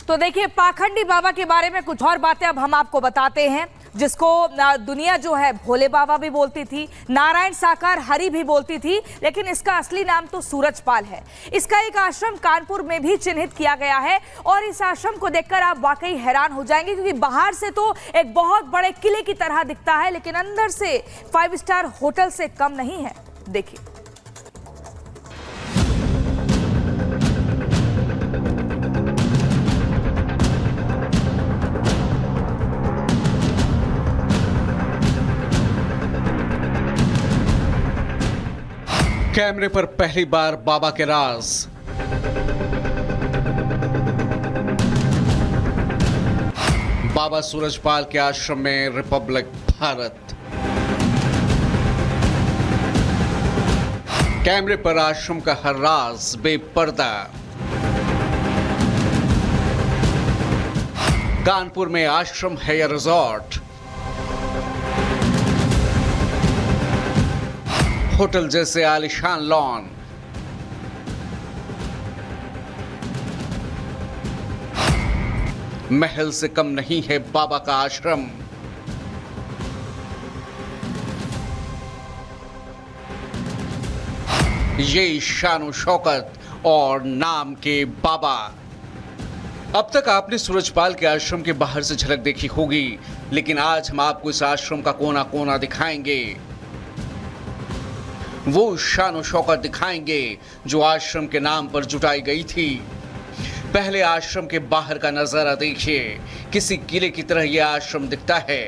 तो देखिए, पाखंडी बाबा के बारे में कुछ और बातें अब हम आपको बताते हैं, जिसको दुनिया जो है भोले बाबा भी बोलती थी, नारायण साकार हरि भी बोलती थी, लेकिन इसका असली नाम तो सूरजपाल है। इसका एक आश्रम कानपुर में भी चिन्हित किया गया है और इस आश्रम को देखकर आप वाकई हैरान हो जाएंगे, क्योंकि बाहर से तो एक बहुत बड़े किले की तरह दिखता है, लेकिन अंदर से 5 स्टार होटल से कम नहीं है। देखिए, कैमरे पर पहली बार बाबा के राज। बाबा सूरजपाल के आश्रम में रिपब्लिक भारत। कैमरे पर आश्रम का हर राज बेपर्दा। कानपुर में आश्रम है या रिजॉर्ट, होटल जैसे आलीशान लॉन, महल से कम नहीं है बाबा का आश्रम। ये शान शौकत और नाम के बाबा। अब तक आपने सूरजपाल के आश्रम के बाहर से झलक देखी होगी, लेकिन आज हम आपको इस आश्रम का कोना कोना दिखाएंगे, वो शान शौकत दिखाएंगे जो आश्रम के नाम पर जुटाई गई थी। पहले आश्रम के बाहर का नजारा देखिए, किसी किले की तरह यह आश्रम दिखता है।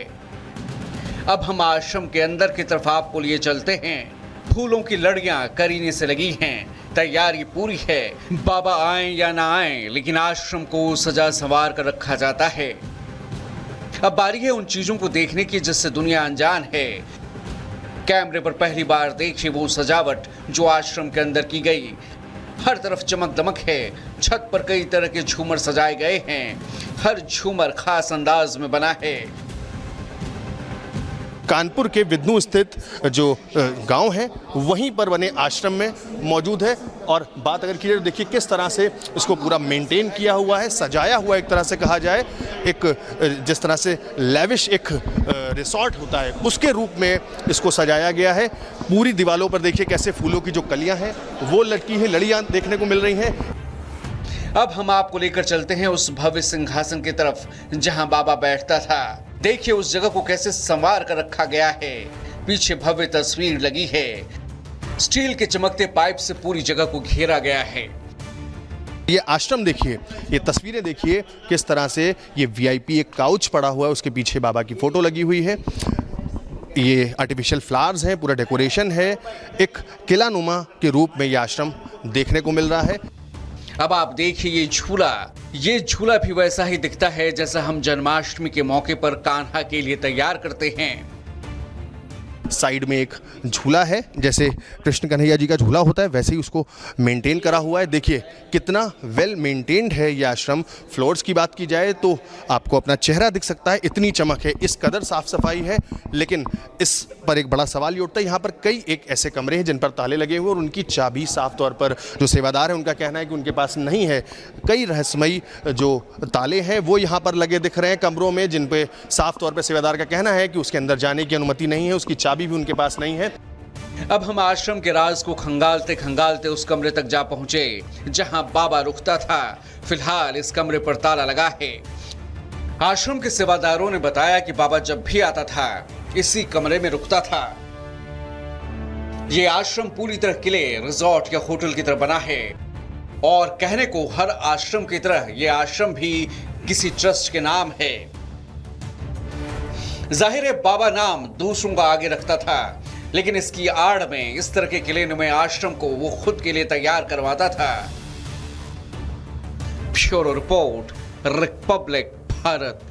अब हम आश्रम के अंदर की तरफ आपको लिए चलते हैं। फूलों की लड़ियां करीने से लगी हैं, तैयारी पूरी है। बाबा आए या ना आए, लेकिन आश्रम को सजा संवार कर रखा जाता है। अब बारी है उन चीजों को देखने की जिससे दुनिया अनजान है। कैमरे पर पहली बार देखिए वो सजावट जो आश्रम के अंदर की गई। हर तरफ चमक दमक है, छत पर कई तरह के झूमर सजाए गए हैं, हर झूमर खास अंदाज में बना है। कानपुर के विद्नु स्थित जो गांव है वहीं पर बने आश्रम में मौजूद है। और बात अगर की जाए तो देखिए किस तरह से इसको पूरा मेंटेन किया हुआ है, सजाया हुआ एक तरह से कहा जाए, एक जिस तरह से लेविश एक रिसॉर्ट होता है उसके रूप में इसको सजाया गया है। पूरी दीवारों पर देखिए कैसे फूलों की जो कलियां हैं वो लटकी हैं, लड़ियां देखने को मिल रही हैं। अब हम आपको लेकर चलते हैं उस भव्य सिंहासन की तरफ जहां बाबा बैठता था। देखिए उस जगह को कैसे संवार कर रखा गया है। पीछे भव्य तस्वीर लगी है, स्टील के चमकते पाइप से पूरी जगह को घेरा गया है। ये आश्रम देखिए, ये तस्वीरें देखिए किस तरह से ये वीआईपी एक काउच पड़ा हुआ है, उसके पीछे बाबा की फोटो लगी हुई है। ये आर्टिफिशियल फ्लावर्स हैं, पूरा डेकोरेशन है। एक किला नुमा के रूप में ये आश्रम देखने को मिल रहा है। अब आप देखिए ये झूला भी वैसा ही दिखता है जैसा हम जन्माष्टमी के मौके पर कान्हा के लिए तैयार करते हैं। साइड में एक झूला है, जैसे कृष्ण कन्हैया जी का झूला होता है वैसे ही उसको मेंटेन करा हुआ है। देखिए कितना वेल मेंटेन्ड है ये आश्रम। फ्लोर्स की बात की जाए तो आपको अपना चेहरा दिख सकता है, इतनी चमक है, इस कदर साफ सफाई है। लेकिन इस पर एक बड़ा सवाल ये उठता है, यहाँ पर कई एक ऐसे कमरे हैं जिन पर ताले लगे हुए और उनकी चाबी साफ तौर पर जो सेवादार है उनका कहना है कि उनके पास नहीं है। कई रहस्यमयी जो ताले हैं वो यहाँ पर लगे दिख रहे हैं कमरों में, जिन पे साफ तौर पर सेवादार का कहना है कि उसके अंदर जाने की अनुमति नहीं है, उसकी चाबी भी उनके पास नहीं है। अब हम आश्रम के राज को खंगालते खंगालते उस कमरे तक जा पहुंचे जहां बाबा रुकता था। फिलहाल इस कमरे पर ताला लगा है। आश्रम के सेवादारों ने बताया कि बाबा जब भी आता था इसी कमरे में रुकता था। ये आश्रम पूरी तरह किले, रिजॉर्ट या होटल की तरह बना है और कहने को हर आश्रम की तरह ये आश्रम भी किसी ट्रस्ट के नाम है। जाहिर है बाबा नाम दूसरों का आगे रखता था, लेकिन इसकी आड़ में इस तरह के किले नुमा आश्रम को वो खुद के लिए तैयार करवाता था। Bureau report, Republic Bharat.